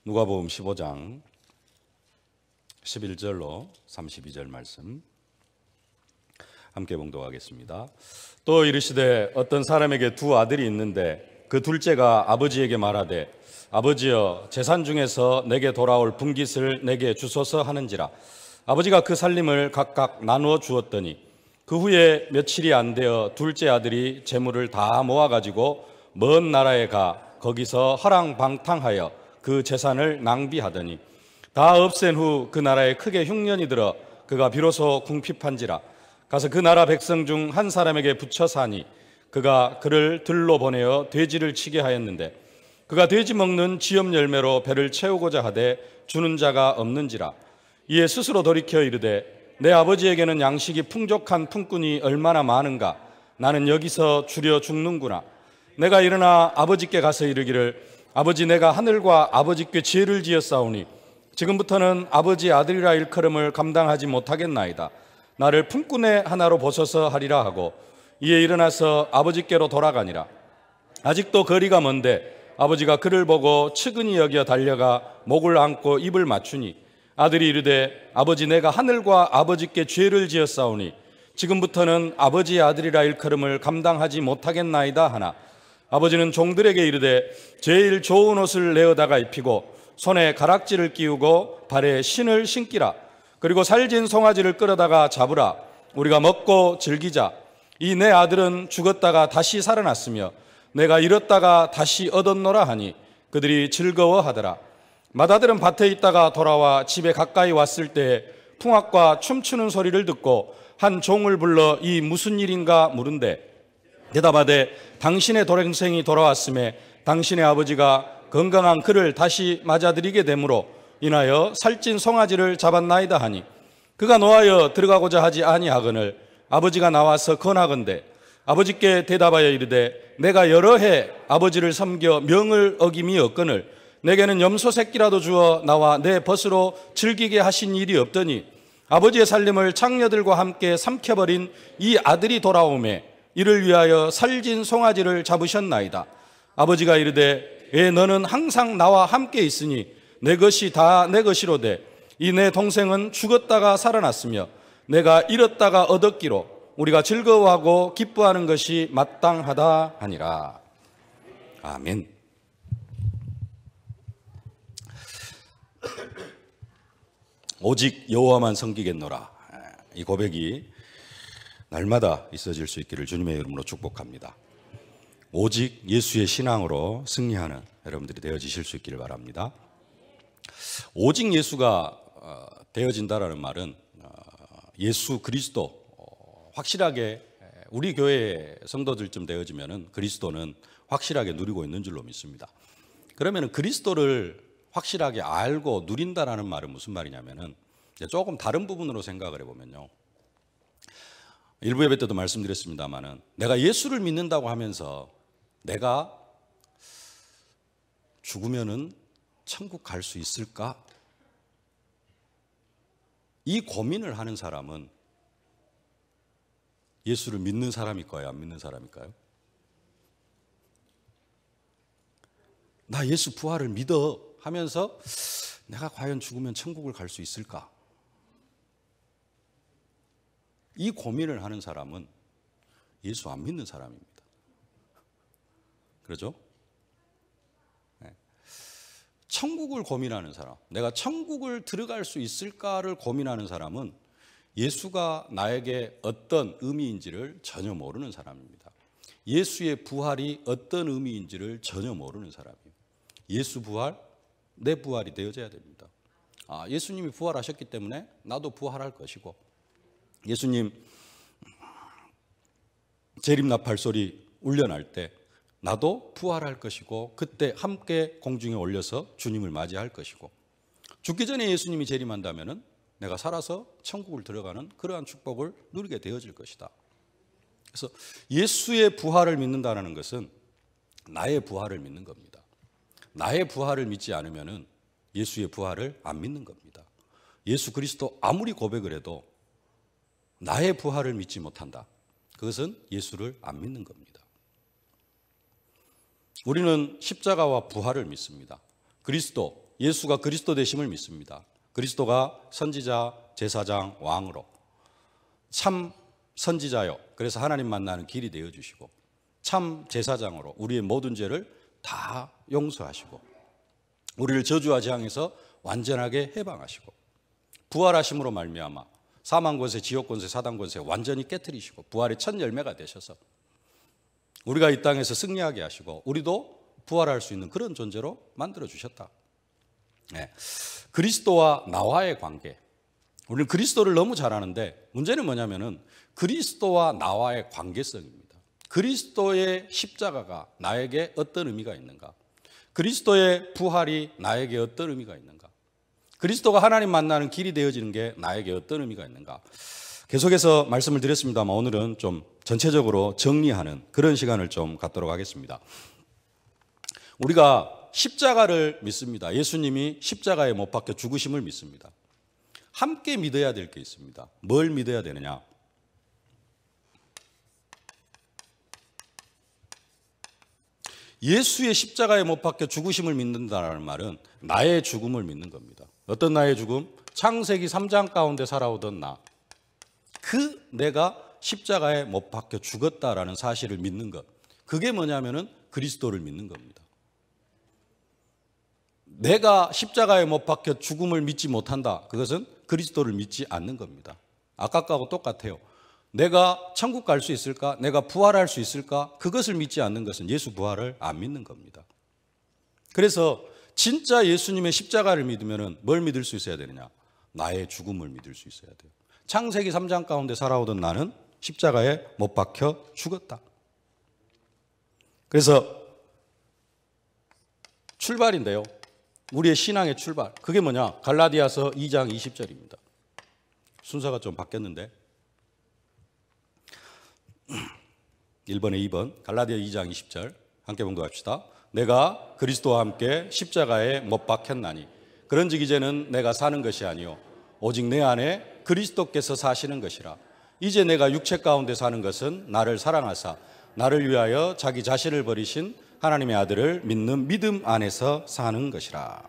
누가복음 15장 11절로 32절 말씀 함께 봉독하겠습니다. 또 이르시되 어떤 사람에게 두 아들이 있는데 그 둘째가 아버지에게 말하되 아버지여 재산 중에서 내게 돌아올 분깃을 내게 주소서 하는지라. 아버지가 그 살림을 각각 나누어 주었더니 그 후에 며칠이 안 되어 둘째 아들이 재물을 다 모아가지고 먼 나라에 가 거기서 허랑방탕하여 그 재산을 낭비하더니 다 없앤 후 그 나라에 크게 흉년이 들어 그가 비로소 궁핍한지라. 가서 그 나라 백성 중 한 사람에게 붙여 사니 그가 그를 들로 보내어 돼지를 치게 하였는데 그가 돼지 먹는 지엽 열매로 배를 채우고자 하되 주는 자가 없는지라. 이에 스스로 돌이켜 이르되 내 아버지에게는 양식이 풍족한 품꾼이 얼마나 많은가. 나는 여기서 주려 죽는구나. 내가 일어나 아버지께 가서 이르기를 아버지, 내가 하늘과 아버지께 죄를 지었사오니 지금부터는 아버지 아들이라 일컬음을 감당하지 못하겠나이다. 나를 품꾼의 하나로 보소서 하리라 하고 이에 일어나서 아버지께로 돌아가니라. 아직도 거리가 먼데 아버지가 그를 보고 측은히 여겨 달려가 목을 안고 입을 맞추니 아들이 이르되 아버지, 내가 하늘과 아버지께 죄를 지었사오니 지금부터는 아버지의 아들이라 일컬음을 감당하지 못하겠나이다 하나 아버지는 종들에게 이르되 제일 좋은 옷을 내어다가 입히고 손에 가락지를 끼우고 발에 신을 신기라. 그리고 살진 송아지를 끌어다가 잡으라. 우리가 먹고 즐기자. 이 내 아들은 죽었다가 다시 살아났으며 내가 잃었다가 다시 얻었노라 하니 그들이 즐거워하더라. 맏아들은 밭에 있다가 돌아와 집에 가까이 왔을 때 풍악과 춤추는 소리를 듣고 한 종을 불러 이 무슨 일인가 물은데 대답하되 당신의 동생이 돌아왔음에 당신의 아버지가 건강한 그를 다시 맞아들이게 되므로 인하여 살찐 송아지를 잡았나이다 하니 그가 노하여 들어가고자 하지 아니하거늘 아버지가 나와서 권하건대 아버지께 대답하여 이르되 내가 여러 해 아버지를 섬겨 명을 어김이 없거늘 내게는 염소 새끼라도 주어 나와 내 벗으로 즐기게 하신 일이 없더니 아버지의 살림을 창녀들과 함께 삼켜버린 이 아들이 돌아오매 이를 위하여 살진 송아지를 잡으셨나이다. 아버지가 이르되 너는 항상 나와 함께 있으니 내 것이 다 내 것이로되 이 내 동생은 죽었다가 살아났으며 내가 잃었다가 얻었기로 우리가 즐거워하고 기뻐하는 것이 마땅하다 하니라. 아멘. 오직 여호와만 섬기겠노라. 이 고백이 날마다 있어질 수 있기를 주님의 이름으로 축복합니다. 오직 예수의 신앙으로 승리하는 여러분들이 되어지실 수 있기를 바랍니다. 오직 예수가 되어진다라는 말은 예수 그리스도 확실하게 우리 교회 성도들쯤 되어지면은 그리스도는 확실하게 누리고 있는 줄로 믿습니다. 그러면 그리스도를 확실하게 알고 누린다라는 말은 무슨 말이냐면은 조금 다른 부분으로 생각을 해보면요. 일부 예배 때도 말씀드렸습니다만은 내가 예수를 믿는다고 하면서 내가 죽으면은 천국 갈 수 있을까? 이 고민을 하는 사람은 예수를 믿는 사람일까요? 안 믿는 사람일까요? 나 예수 부활을 믿어 하면서 내가 과연 죽으면 천국을 갈 수 있을까? 이 고민을 하는 사람은 예수 안 믿는 사람입니다. 그렇죠? 네. 천국을 고민하는 사람, 내가 천국을 들어갈 수 있을까를 고민하는 사람은 예수가 나에게 어떤 의미인지를 전혀 모르는 사람입니다. 예수의 부활이 어떤 의미인지를 전혀 모르는 사람이에요. 예수 부활, 내 부활이 되어져야 됩니다. 예수님이 부활하셨기 때문에 나도 부활할 것이고 예수님 재림나팔 소리 울려날 때 나도 부활할 것이고 그때 함께 공중에 올려서 주님을 맞이할 것이고 죽기 전에 예수님이 재림한다면 내가 살아서 천국을 들어가는 그러한 축복을 누리게 되어질 것이다. 그래서 예수의 부활을 믿는다는 것은 나의 부활을 믿는 겁니다. 나의 부활을 믿지 않으면 예수의 부활을 안 믿는 겁니다. 예수 그리스도 아무리 고백을 해도 나의 부활을 믿지 못한다. 그것은 예수를 안 믿는 겁니다. 우리는 십자가와 부활을 믿습니다. 그리스도, 예수가 그리스도 되심을 믿습니다. 그리스도가 선지자, 제사장, 왕으로 참 선지자요, 그래서 하나님 만나는 길이 되어주시고, 참 제사장으로 우리의 모든 죄를 다 용서하시고, 우리를 저주와 재앙에서 완전하게 해방하시고, 부활하심으로 말미암아 사망 권세, 지옥 권세, 사단 권세 완전히 깨트리시고 부활의 첫 열매가 되셔서 우리가 이 땅에서 승리하게 하시고, 우리도 부활할 수 있는 그런 존재로 만들어 주셨다. 네. 그리스도와 나와의 관계, 우리는 그리스도를 너무 잘 아는데 문제는 뭐냐면은 그리스도와 나와의 관계성입니다. 그리스도의 십자가가 나에게 어떤 의미가 있는가? 그리스도의 부활이 나에게 어떤 의미가 있는가? 그리스도가 하나님 만나는 길이 되어지는 게 나에게 어떤 의미가 있는가? 계속해서 말씀을 드렸습니다만 오늘은 좀 전체적으로 정리하는 그런 시간을 좀 갖도록 하겠습니다. 우리가 십자가를 믿습니다. 예수님이 십자가에 못 박혀 죽으심을 믿습니다. 함께 믿어야 될 게 있습니다. 뭘 믿어야 되느냐? 예수의 십자가에 못 박혀 죽으심을 믿는다는 말은 나의 죽음을 믿는 겁니다. 어떤 나의 죽음? 창세기 3장 가운데 살아오던 나, 그 내가 십자가에 못 박혀 죽었다라는 사실을 믿는 것, 그게 뭐냐면은 그리스도를 믿는 겁니다. 내가 십자가에 못 박혀 죽음을 믿지 못한다, 그것은 그리스도를 믿지 않는 겁니다. 아까 거하고 똑같아요. 내가 천국 갈 수 있을까? 내가 부활할 수 있을까? 그것을 믿지 않는 것은 예수 부활을 안 믿는 겁니다. 그래서 진짜 예수님의 십자가를 믿으면 뭘 믿을 수 있어야 되느냐? 나의 죽음을 믿을 수 있어야 돼요. 창세기 3장 가운데 살아오던 나는 십자가에 못 박혀 죽었다. 그래서 출발인데요, 우리의 신앙의 출발, 그게 뭐냐? 갈라디아서 2장 20절입니다. 순서가 좀 바뀌었는데 1번에 2번, 갈라디아 2장 20절 함께 봉독합시다. 내가 그리스도와 함께 십자가에 못 박혔나니 그런즉 이제는 내가 사는 것이 아니요 오직 내 안에 그리스도께서 사시는 것이라. 이제 내가 육체 가운데 사는 것은 나를 사랑하사 나를 위하여 자기 자신을 버리신 하나님의 아들을 믿는 믿음 안에서 사는 것이라.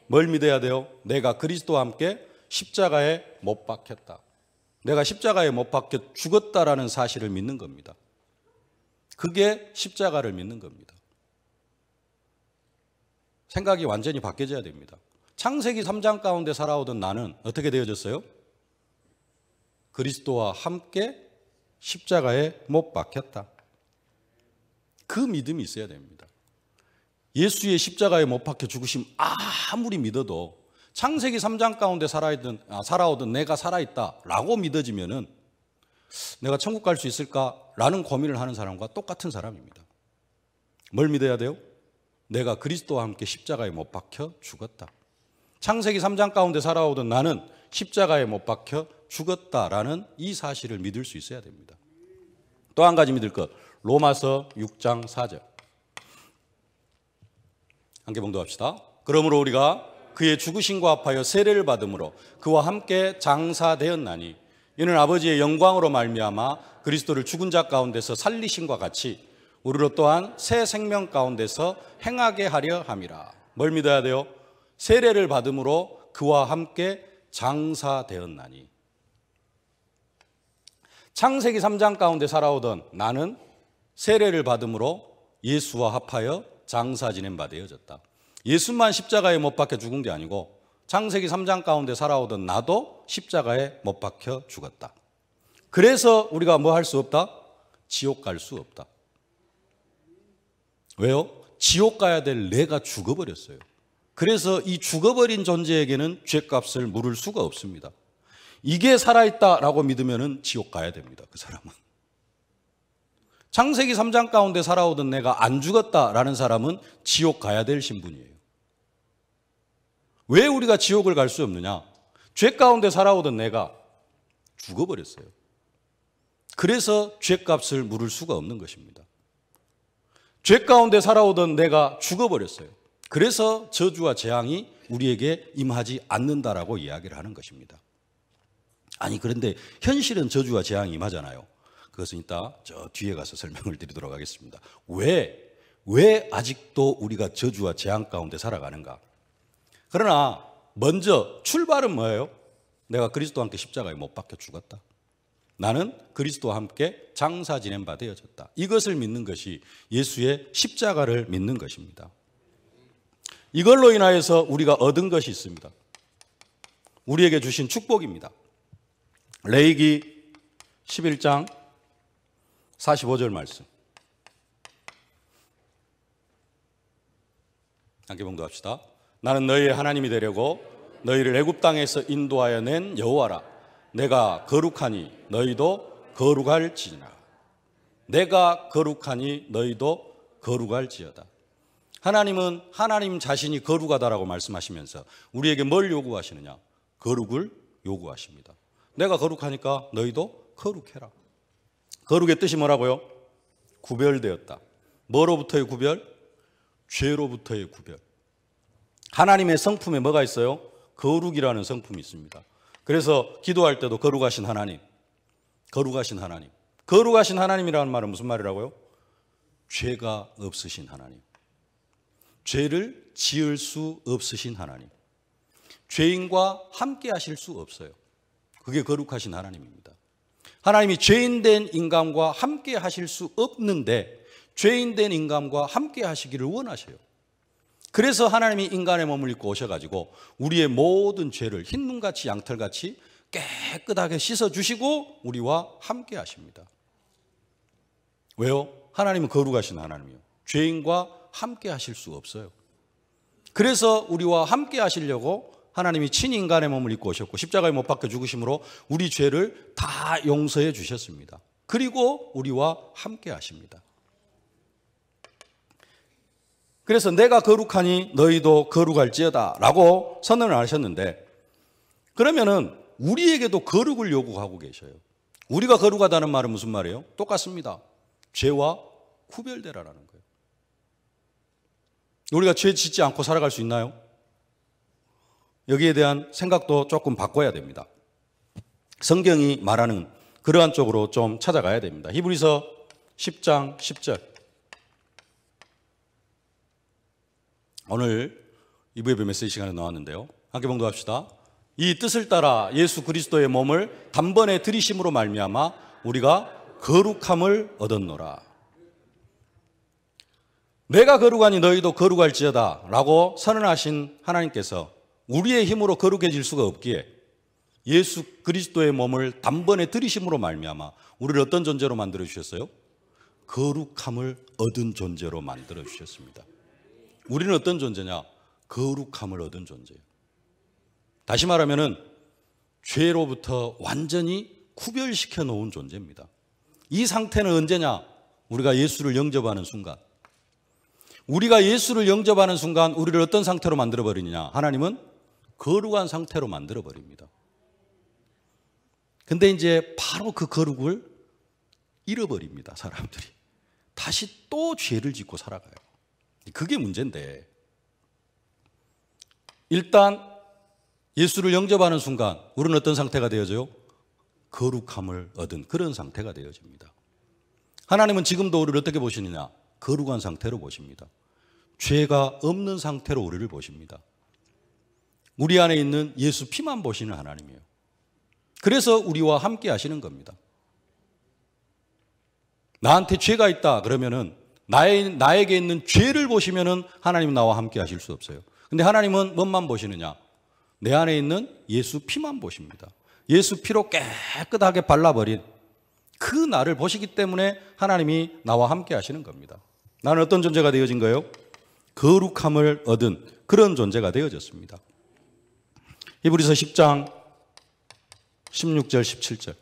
뭘 믿어야 돼요? 내가 그리스도와 함께 십자가에 못 박혔다. 내가 십자가에 못 박혀 죽었다라는 사실을 믿는 겁니다. 그게 십자가를 믿는 겁니다. 생각이 완전히 바뀌어져야 됩니다. 창세기 3장 가운데 살아오던 나는 어떻게 되어졌어요? 그리스도와 함께 십자가에 못 박혔다. 그 믿음이 있어야 됩니다. 예수의 십자가에 못 박혀 죽으심 아무리 믿어도 창세기 3장 가운데 살아오던 내가 살아있다라고 믿어지면은 내가 천국 갈 수 있을까라는 고민을 하는 사람과 똑같은 사람입니다. 뭘 믿어야 돼요? 내가 그리스도와 함께 십자가에 못 박혀 죽었다. 창세기 3장 가운데 살아오던 나는 십자가에 못 박혀 죽었다라는 이 사실을 믿을 수 있어야 됩니다. 또 한 가지 믿을 것, 로마서 6장 4절 함께 봉독합시다. 그러므로 우리가 그의 죽으심과 합하여 세례를 받음으로 그와 함께 장사되었나니 이는 아버지의 영광으로 말미암아 그리스도를 죽은 자 가운데서 살리심과 같이 우리로 또한 새 생명 가운데서 행하게 하려 함이라. 뭘 믿어야 돼요? 세례를 받음으로 그와 함께 장사되었나니. 창세기 3장 가운데 살아오던 나는 세례를 받음으로 예수와 합하여 장사 지낸 바 되어졌다. 예수만 십자가에 못 박혀 죽은 게 아니고 창세기 3장 가운데 살아오던 나도 십자가에 못 박혀 죽었다. 그래서 우리가 뭐 할 수 없다? 지옥 갈 수 없다. 왜요? 지옥 가야 될 내가 죽어버렸어요. 그래서 이 죽어버린 존재에게는 죄값을 물을 수가 없습니다. 이게 살아있다라고 믿으면 지옥 가야 됩니다. 그 사람은. 창세기 3장 가운데 살아오던 내가 안 죽었다라는 사람은 지옥 가야 될 신분이에요. 왜 우리가 지옥을 갈 수 없느냐? 죄 가운데 살아오던 내가 죽어버렸어요. 그래서 죄값을 물을 수가 없는 것입니다. 죄 가운데 살아오던 내가 죽어버렸어요. 그래서 저주와 재앙이 우리에게 임하지 않는다라고 이야기를 하는 것입니다. 아니 그런데 현실은 저주와 재앙이 임하잖아요. 그것은 이따 저 뒤에 가서 설명을 드리도록 하겠습니다. 왜 아직도 우리가 저주와 재앙 가운데 살아가는가? 그러나 먼저 출발은 뭐예요? 내가 그리스도와 함께 십자가에 못 박혀 죽었다. 나는 그리스도와 함께 장사 지낸 바 되어졌다. 이것을 믿는 것이 예수의 십자가를 믿는 것입니다. 이걸로 인하여서 우리가 얻은 것이 있습니다. 우리에게 주신 축복입니다. 레위기 11장 45절 말씀. 함께 봉독합시다. 나는 너희의 하나님이 되려고 너희를 애굽 땅에서 인도하여 낸 여호와라. 내가 거룩하니 너희도 거룩할지니라. 내가 거룩하니 너희도 거룩할지어다. 하나님은 하나님 자신이 거룩하다라고 말씀하시면서 우리에게 뭘 요구하시느냐? 거룩을 요구하십니다. 내가 거룩하니까 너희도 거룩해라. 거룩의 뜻이 뭐라고요? 구별되었다. 뭐로부터의 구별? 죄로부터의 구별. 하나님의 성품에 뭐가 있어요? 거룩이라는 성품이 있습니다. 그래서 기도할 때도 거룩하신 하나님, 거룩하신 하나님. 거룩하신 하나님이라는 말은 무슨 말이라고요? 죄가 없으신 하나님. 죄를 지을 수 없으신 하나님. 죄인과 함께 하실 수 없어요. 그게 거룩하신 하나님입니다. 하나님이 죄인된 인간과 함께 하실 수 없는데 죄인된 인간과 함께 하시기를 원하셔요. 그래서 하나님이 인간의 몸을 입고 오셔가지고 우리의 모든 죄를 흰눈같이 양털같이 깨끗하게 씻어주시고 우리와 함께 하십니다. 왜요? 하나님은 거룩하신 하나님이요. 죄인과 함께 하실 수 없어요. 그래서 우리와 함께 하시려고 하나님이 친히 인간의 몸을 입고 오셨고 십자가에 못 박혀 죽으심으로 우리 죄를 다 용서해 주셨습니다. 그리고 우리와 함께 하십니다. 그래서 내가 거룩하니 너희도 거룩할지어다 라고 선언을 하셨는데 그러면은 우리에게도 거룩을 요구하고 계셔요. 우리가 거룩하다는 말은 무슨 말이에요? 똑같습니다. 죄와 구별되라라는 거예요. 우리가 죄 짓지 않고 살아갈 수 있나요? 여기에 대한 생각도 조금 바꿔야 됩니다. 성경이 말하는 그러한 쪽으로 좀 찾아가야 됩니다. 히브리서 10장 10절. 오늘 이브예배 메시지 시간에 나왔는데요. 함께 봉독합시다. 이 뜻을 따라 예수 그리스도의 몸을 단번에 들이심으로 말미암아 우리가 거룩함을 얻었노라. 내가 거룩하니 너희도 거룩할지어다 라고 선언하신 하나님께서 우리의 힘으로 거룩해질 수가 없기에 예수 그리스도의 몸을 단번에 들이심으로 말미암아 우리를 어떤 존재로 만들어 주셨어요? 거룩함을 얻은 존재로 만들어 주셨습니다. 우리는 어떤 존재냐? 거룩함을 얻은 존재예요. 다시 말하면은 죄로부터 완전히 구별시켜 놓은 존재입니다. 이 상태는 언제냐? 우리가 예수를 영접하는 순간. 우리가 예수를 영접하는 순간 우리를 어떤 상태로 만들어 버리느냐? 하나님은 거룩한 상태로 만들어 버립니다. 근데 이제 바로 그 거룩을 잃어버립니다, 사람들이. 다시 또 죄를 짓고 살아가요. 그게 문제인데 일단 예수를 영접하는 순간 우리는 어떤 상태가 되어져요? 거룩함을 얻은 그런 상태가 되어집니다. 하나님은 지금도 우리를 어떻게 보시느냐? 거룩한 상태로 보십니다. 죄가 없는 상태로 우리를 보십니다. 우리 안에 있는 예수 피만 보시는 하나님이에요. 그래서 우리와 함께 하시는 겁니다. 나한테 죄가 있다 그러면은 나에게 있는 죄를 보시면은 하나님은 나와 함께 하실 수 없어요. 근데 하나님은 뭐만 보시느냐? 내 안에 있는 예수 피만 보십니다. 예수 피로 깨끗하게 발라버린 그 나를 보시기 때문에 하나님이 나와 함께 하시는 겁니다. 나는 어떤 존재가 되어진 거예요? 거룩함을 얻은 그런 존재가 되어졌습니다. 히브리서 10장 16절 17절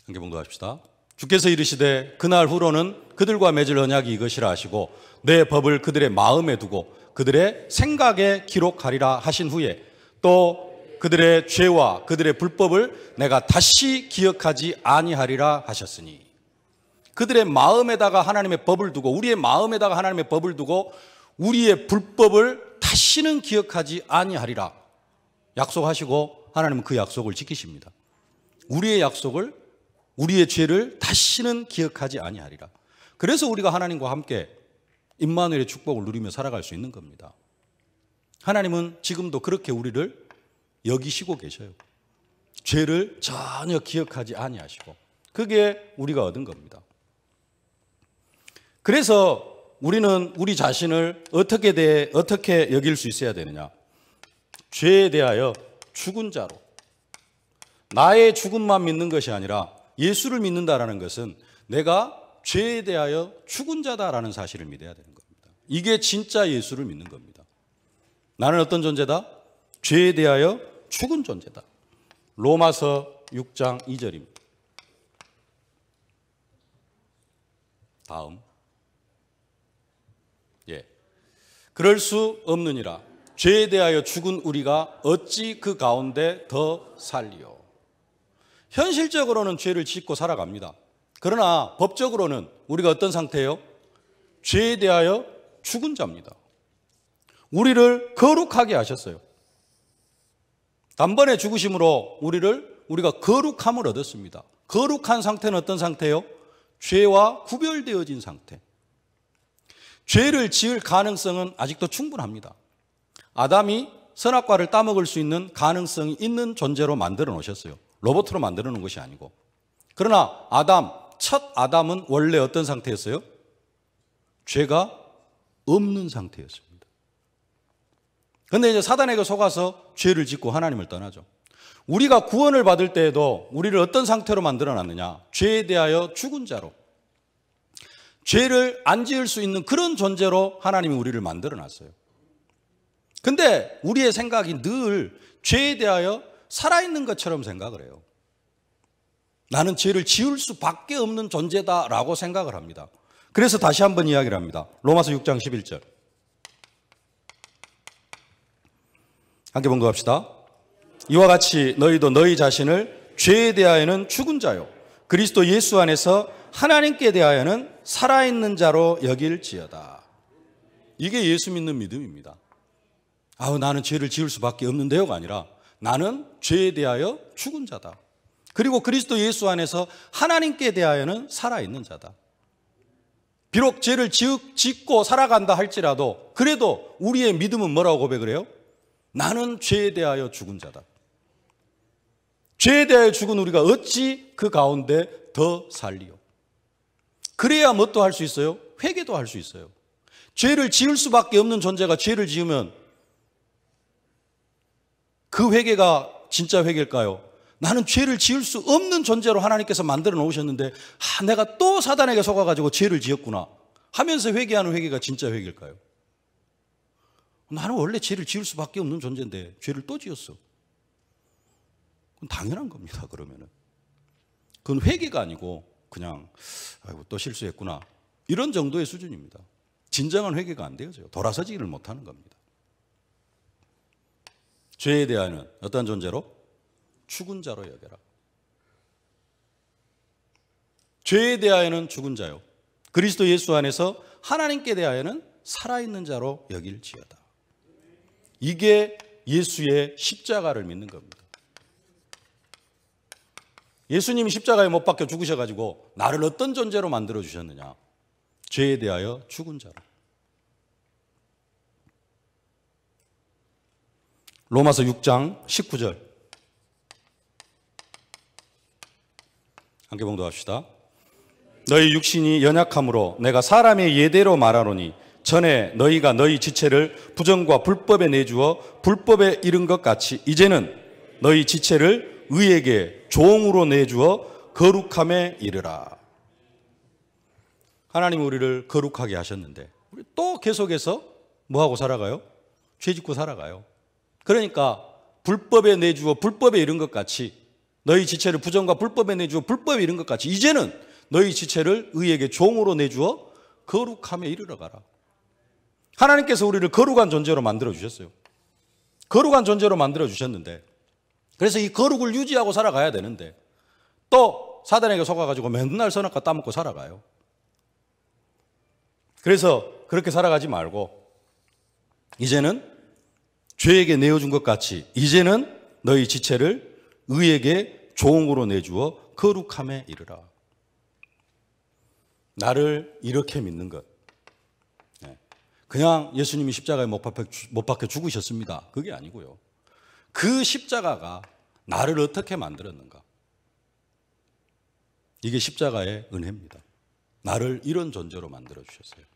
함께 봉독합시다. 주께서 이르시되 그날 후로는 그들과 맺을 언약이 이것이라 하시고 내 법을 그들의 마음에 두고 그들의 생각에 기록하리라 하신 후에 또 그들의 죄와 그들의 불법을 내가 다시 기억하지 아니하리라 하셨으니 그들의 마음에다가 하나님의 법을 두고 우리의 마음에다가 하나님의 법을 두고 우리의 불법을 다시는 기억하지 아니하리라 약속하시고 하나님은 그 약속을 지키십니다. 우리의 약속을 우리의 죄를 다시는 기억하지 아니하리라. 그래서 우리가 하나님과 함께 임마누엘의 축복을 누리며 살아갈 수 있는 겁니다. 하나님은 지금도 그렇게 우리를 여기시고 계셔요. 죄를 전혀 기억하지 아니하시고, 그게 우리가 얻은 겁니다. 그래서 우리는 우리 자신을 어떻게 여길 수 있어야 되느냐? 죄에 대하여 죽은 자로. 나의 죽음만 믿는 것이 아니라 예수를 믿는다라는 것은 내가 죄에 대하여 죽은 자다라는 사실을 믿어야 되는 겁니다. 이게 진짜 예수를 믿는 겁니다. 나는 어떤 존재다? 죄에 대하여 죽은 존재다. 로마서 6장 2절입니다. 다음. 그럴 수 없느니라. 죄에 대하여 죽은 우리가 어찌 그 가운데 더 살리요. 현실적으로는 죄를 짓고 살아갑니다. 그러나 법적으로는 우리가 어떤 상태예요? 죄에 대하여 죽은 자입니다. 우리를 거룩하게 하셨어요. 단번에 죽으심으로 우리가 거룩함을 얻었습니다. 거룩한 상태는 어떤 상태예요? 죄와 구별되어진 상태. 죄를 지을 가능성은 아직도 충분합니다. 아담이 선악과를 따먹을 수 있는 가능성이 있는 존재로 만들어 놓으셨어요. 로봇으로 만들어 놓은 것이 아니고. 그러나 첫 아담은 원래 어떤 상태였어요? 죄가 없는 상태였습니다. 그런데 이제 사단에게 속아서 죄를 짓고 하나님을 떠나죠. 우리가 구원을 받을 때에도 우리를 어떤 상태로 만들어 놨느냐? 죄에 대하여 죽은 자로. 죄를 안 지을 수 있는 그런 존재로 하나님이 우리를 만들어 놨어요. 근데 우리의 생각이 늘 죄에 대하여 살아있는 것처럼 생각을 해요. 나는 죄를 지을 수밖에 없는 존재다라고 생각을 합니다. 그래서 다시 한번 이야기를 합니다. 로마서 6장 11절. 함께 봉독합시다. 이와 같이 너희도 너희 자신을 죄에 대하여는 죽은 자요 그리스도 예수 안에서 하나님께 대하여는 살아있는 자로 여길지어다. 이게 예수 믿는 믿음입니다. 나는 죄를 지을 수밖에 없는데요가 아니라 나는 죄에 대하여 죽은 자다. 그리고 그리스도 예수 안에서 하나님께 대하여는 살아있는 자다. 비록 죄를 짓고 살아간다 할지라도 그래도 우리의 믿음은 뭐라고 고백을 해요? 나는 죄에 대하여 죽은 자다. 죄에 대하여 죽은 우리가 어찌 그 가운데 더 살리요. 그래야 뭣도 할 수 있어요? 회개도 할 수 있어요. 죄를 지을 수밖에 없는 존재가 죄를 지으면 그 회개가 진짜 회개일까요? 나는 죄를 지을 수 없는 존재로 하나님께서 만들어 놓으셨는데 내가 또 사단에게 속아가지고 죄를 지었구나 하면서 회개하는 회개가 진짜 회개일까요? 나는 원래 죄를 지을 수밖에 없는 존재인데 죄를 또 지었어. 그건 당연한 겁니다. 그러면은 그건 회개가 아니고 그냥 또 실수했구나 이런 정도의 수준입니다. 진정한 회개가 안 되어져요. 돌아서지를 못하는 겁니다. 죄에 대하여는 어떤 존재로? 죽은 자로 여겨라. 죄에 대하여는 죽은 자요 그리스도 예수 안에서 하나님께 대하여는 살아있는 자로 여길지어다. 이게 예수의 십자가를 믿는 겁니다. 예수님이 십자가에 못 박혀 죽으셔가지고 나를 어떤 존재로 만들어 주셨느냐? 죄에 대하여 죽은 자로. 로마서 6장 19절 함께 봉독합시다. 너희 육신이 연약함으로 내가 사람의 예대로 말하노니 전에 너희가 너희 지체를 부정과 불법에 내주어 불법에 이른 것 같이 이제는 너희 지체를 의에게 종으로 내주어 거룩함에 이르라. 하나님이 우리를 거룩하게 하셨는데 우리 또 계속해서 뭐하고 살아가요? 죄 짓고 살아가요. 그러니까 불법에 내주어 불법에 이른 것 같이 너희 지체를 부정과 불법에 내주어 불법에 이른 것 같이 이제는 너희 지체를 의에게 종으로 내주어 거룩함에 이르러 가라. 하나님께서 우리를 거룩한 존재로 만들어 주셨어요. 거룩한 존재로 만들어 주셨는데 그래서 이 거룩을 유지하고 살아가야 되는데 또 사단에게 속아가지고 맨날 선악과 따먹고 살아가요. 그래서 그렇게 살아가지 말고 이제는 죄에게 내어준 것 같이 이제는 너희 지체를 의에게 종으로 내주어 거룩함에 이르라. 나를 이렇게 믿는 것. 그냥 예수님이 십자가에 못 박혀 죽으셨습니다. 그게 아니고요. 그 십자가가 나를 어떻게 만들었는가. 이게 십자가의 은혜입니다. 나를 이런 존재로 만들어 주셨어요.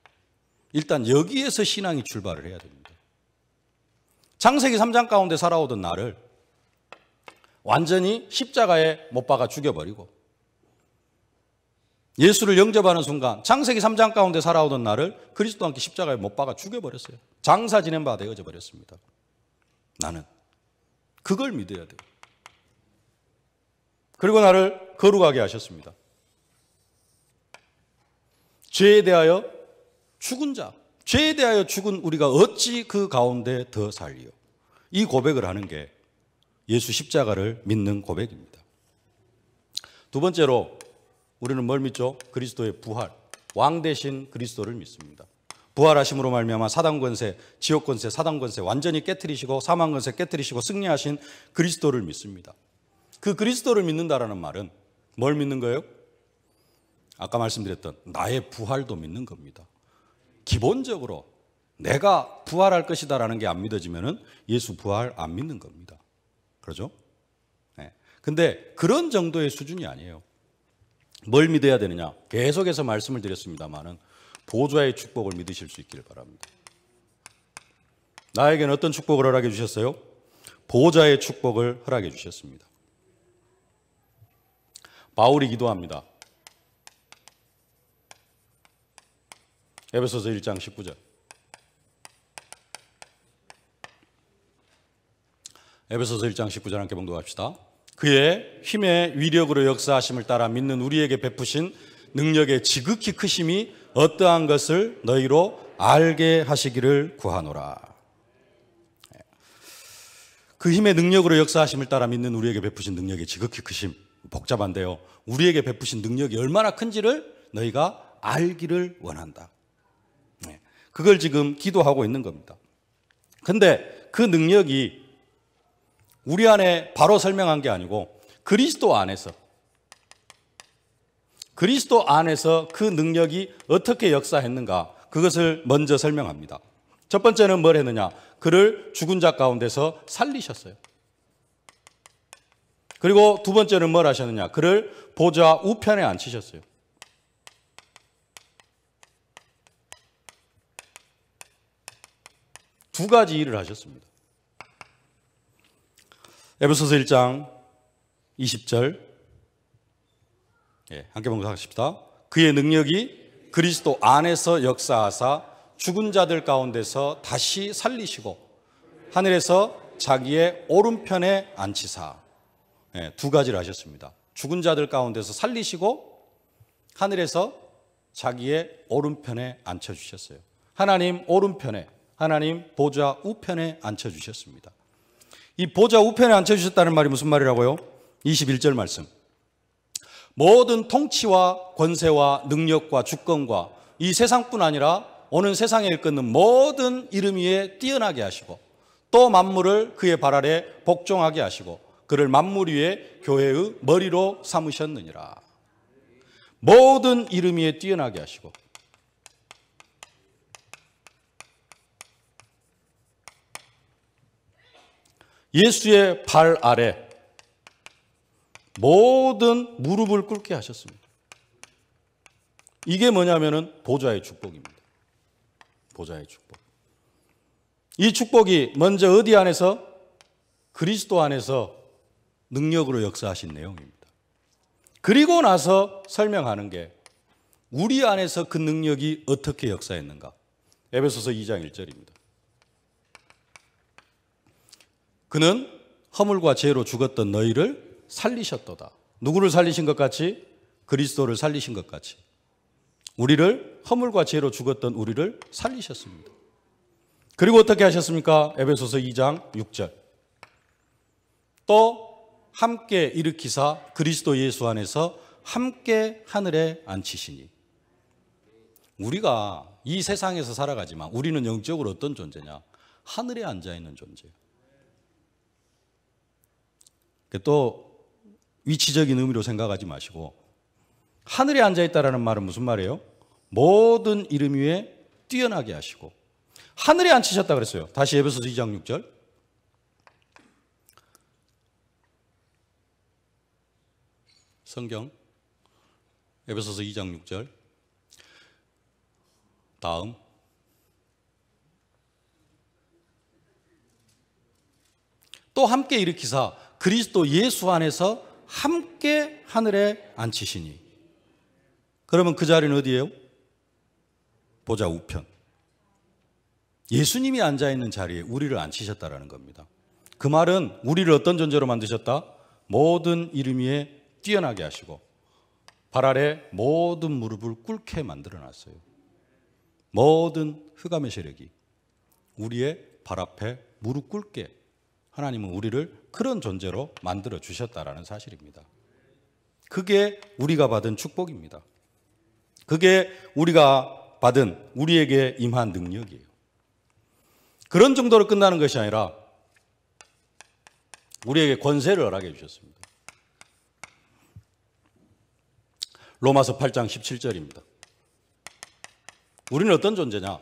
일단 여기에서 신앙이 출발을 해야 됩니다. 창세기 3장 가운데 살아오던 나를 완전히 십자가에 못 박아 죽여버리고 예수를 영접하는 순간 창세기 3장 가운데 살아오던 나를 그리스도와 함께 십자가에 못 박아 죽여버렸어요. 장사 지낸 바 되어져 버렸습니다. 나는 그걸 믿어야 돼요. 그리고 나를 거룩하게 하셨습니다. 죄에 대하여 죽은 자, 죄에 대하여 죽은 우리가 어찌 그 가운데 더 살리요. 이 고백을 하는 게 예수 십자가를 믿는 고백입니다. 두 번째로 우리는 뭘 믿죠? 그리스도의 부활, 왕 되신 그리스도를 믿습니다. 부활하심으로 말미암아 사단 권세, 지옥 권세, 사단 권세 완전히 깨트리시고 사망 권세 깨트리시고 승리하신 그리스도를 믿습니다. 그 그리스도를 믿는다라는 말은 뭘 믿는 거예요? 아까 말씀드렸던 나의 부활도 믿는 겁니다. 기본적으로 내가 부활할 것이다라는 게 안 믿어지면은 예수 부활 안 믿는 겁니다. 그렇죠? 네. 근데 그런 정도의 수준이 아니에요. 뭘 믿어야 되느냐? 계속해서 말씀을 드렸습니다만은 보좌의 축복을 믿으실 수 있기를 바랍니다. 나에게는 어떤 축복을 허락해 주셨어요? 보좌의 축복을 허락해 주셨습니다. 바울이 기도합니다. 에베소서 1장 19절. 에베소서 1장 19절 함께 봉독합시다. 그의 힘의 위력으로 역사하심을 따라 믿는 우리에게 베푸신 능력의 지극히 크심이 어떠한 것을 너희로 알게 하시기를 구하노라. 그 힘의 능력으로 역사하심을 따라 믿는 우리에게 베푸신 능력의 지극히 크심. 복잡한데요. 우리에게 베푸신 능력이 얼마나 큰지를 너희가 알기를 원한다. 그걸 지금 기도하고 있는 겁니다. 근데 그 능력이 우리 안에 바로 설명한 게 아니고 그리스도 안에서 그 능력이 어떻게 역사했는가 그것을 먼저 설명합니다. 첫 번째는 뭘 했느냐? 그를 죽은 자 가운데서 살리셨어요. 그리고 두 번째는 뭘 하셨느냐? 그를 보좌 우편에 앉히셨어요. 두 가지 일을 하셨습니다. 에베소서 1장 20절 함께 봉독하십시다. 그의 능력이 그리스도 안에서 역사하사 죽은 자들 가운데서 다시 살리시고 하늘에서 자기의 오른편에 앉히사. 두 가지를 하셨습니다. 죽은 자들 가운데서 살리시고 하늘에서 자기의 오른편에 앉혀주셨어요. 하나님 오른편에, 하나님 보좌 우편에 앉혀주셨습니다. 이 보좌 우편에 앉혀주셨다는 말이 무슨 말이라고요? 21절 말씀. 모든 통치와 권세와 능력과 주권과 이 세상뿐 아니라 오는 세상에 일컫는 모든 이름 위에 뛰어나게 하시고 또 만물을 그의 발 아래 복종하게 하시고 그를 만물 위에 교회의 머리로 삼으셨느니라. 모든 이름 위에 뛰어나게 하시고 예수의 발 아래 모든 무릎을 꿇게 하셨습니다. 이게 뭐냐면은 보좌의 축복입니다. 보좌의 축복. 이 축복이 먼저 어디 안에서? 그리스도 안에서 능력으로 역사하신 내용입니다. 그리고 나서 설명하는 게 우리 안에서 그 능력이 어떻게 역사했는가. 에베소서 2장 1절입니다. 그는 허물과 죄로 죽었던 너희를 살리셨도다. 누구를 살리신 것 같이? 그리스도를 살리신 것 같이. 우리를 허물과 죄로 죽었던 우리를 살리셨습니다. 그리고 어떻게 하셨습니까? 에베소서 2장 6절. 또 함께 일으키사 그리스도 예수 안에서 함께 하늘에 앉히시니. 우리가 이 세상에서 살아가지만 우리는 영적으로 어떤 존재냐? 하늘에 앉아있는 존재예요. 또 위치적인 의미로 생각하지 마시고 하늘에 앉아있다라는 말은 무슨 말이에요? 모든 이름 위에 뛰어나게 하시고 하늘에 앉히셨다 그랬어요. 다시 에베소서 2장 6절. 성경 에베소서 2장 6절. 다음. 또 함께 일으키사 그리스도 예수 안에서 함께 하늘에 앉히시니. 그러면 그 자리는 어디예요? 보좌 우편. 예수님이 앉아있는 자리에 우리를 앉히셨다라는 겁니다. 그 말은 우리를 어떤 존재로 만드셨다? 모든 이름 위에 뛰어나게 하시고 발 아래 모든 무릎을 꿇게 만들어놨어요. 모든 흑암의 세력이 우리의 발 앞에 무릎 꿇게 하나님은 우리를 그런 존재로 만들어 주셨다라는 사실입니다. 그게 우리가 받은 축복입니다. 그게 우리가 받은 우리에게 임한 능력이에요. 그런 정도로 끝나는 것이 아니라 우리에게 권세를 허락해 주셨습니다. 로마서 8장 17절입니다. 우리는 어떤 존재냐?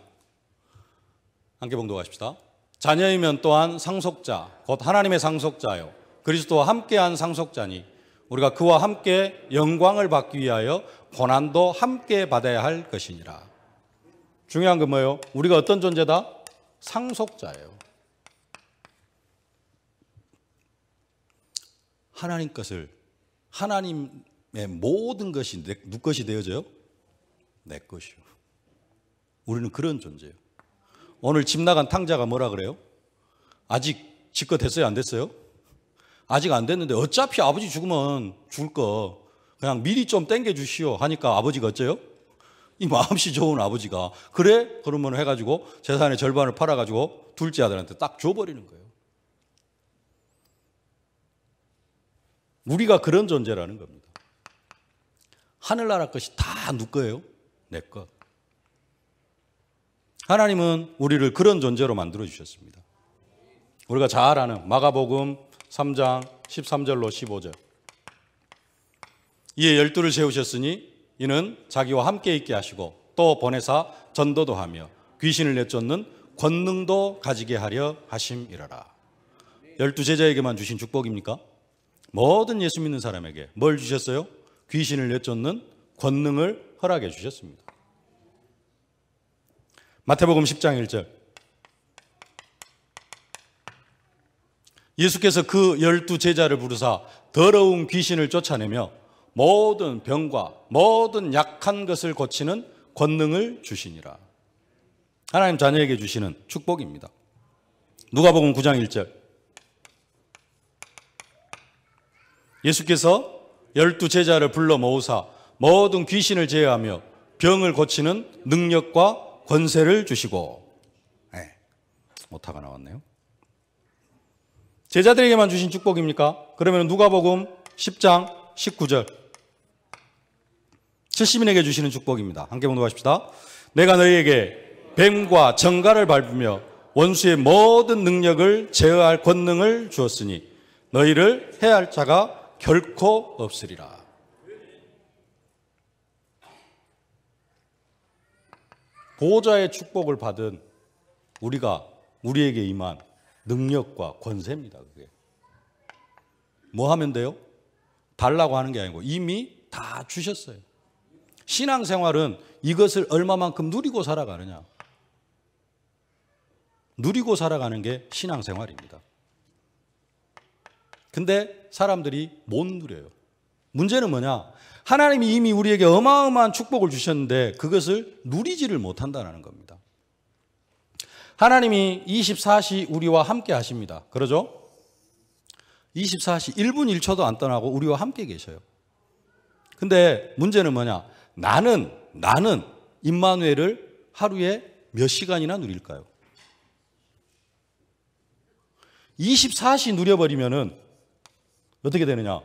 함께 봉독하십시다. 자녀이면 또한 상속자, 곧 하나님의 상속자요 그리스도와 함께한 상속자니 우리가 그와 함께 영광을 받기 위하여 고난도 함께 받아야 할 것이니라. 중요한 건 뭐예요? 우리가 어떤 존재다? 상속자예요. 하나님 것을, 하나님의 모든 것이 누구 것이 되어져요? 내 것이요. 우리는 그런 존재예요. 오늘 집 나간 탕자가 뭐라 그래요? 아직 집거 됐어요? 안 됐어요? 아직 안 됐는데 어차피 아버지 죽으면 죽을 거 그냥 미리 좀 땡겨주시오 하니까 아버지가 어째요? 이 마음씨 좋은 아버지가 그래? 그러면 해가지고 재산의 절반을 팔아가지고 둘째 아들한테 딱 줘버리는 거예요. 우리가 그런 존재라는 겁니다. 하늘나라 것이 다 누구 거예요? 내 것. 하나님은 우리를 그런 존재로 만들어 주셨습니다. 우리가 잘 아는 마가복음 3장 13절로 15절. 이에 12를 세우셨으니 이는 자기와 함께 있게 하시고 또 보내사 전도도 하며 귀신을 내쫓는 권능도 가지게 하려 하심이라라. 12 제자에게만 주신 축복입니까? 모든 예수 믿는 사람에게 뭘 주셨어요? 귀신을 내쫓는 권능을 허락해 주셨습니다. 마태복음 10장 1절. 예수께서 그 12 제자를 부르사 더러운 귀신을 쫓아내며 모든 병과 모든 약한 것을 고치는 권능을 주시니라. 하나님 자녀에게 주시는 축복입니다. 누가복음 9장 1절. 예수께서 12 제자를 불러 모으사 모든 귀신을 제어하며 병을 고치는 능력과 권세를 주시고. 네, 오타가 나왔네요. 제자들에게만 주신 축복입니까? 그러면 누가복음 10장 19절. 70인에게 주시는 축복입니다. 함께 봉독하십시다. 내가 너희에게 뱀과 정갈을 밟으며 원수의 모든 능력을 제어할 권능을 주었으니 너희를 해할 자가 결코 없으리라. 보호자의 축복을 받은 우리가 우리에게 임한 능력과 권세입니다. 그게 뭐 하면 돼요? 달라고 하는 게 아니고 이미 다 주셨어요. 신앙생활은 이것을 얼마만큼 누리고 살아가느냐. 누리고 살아가는 게 신앙생활입니다. 근데 사람들이 못 누려요. 문제는 뭐냐? 하나님이 이미 우리에게 어마어마한 축복을 주셨는데 그것을 누리지를 못한다는 겁니다. 하나님이 24시 우리와 함께 하십니다. 그러죠? 24시 1분 1초도 안 떠나고 우리와 함께 계셔요. 근데 문제는 뭐냐? 나는 임마누엘을 하루에 몇 시간이나 누릴까요? 24시 누려버리면은 어떻게 되느냐?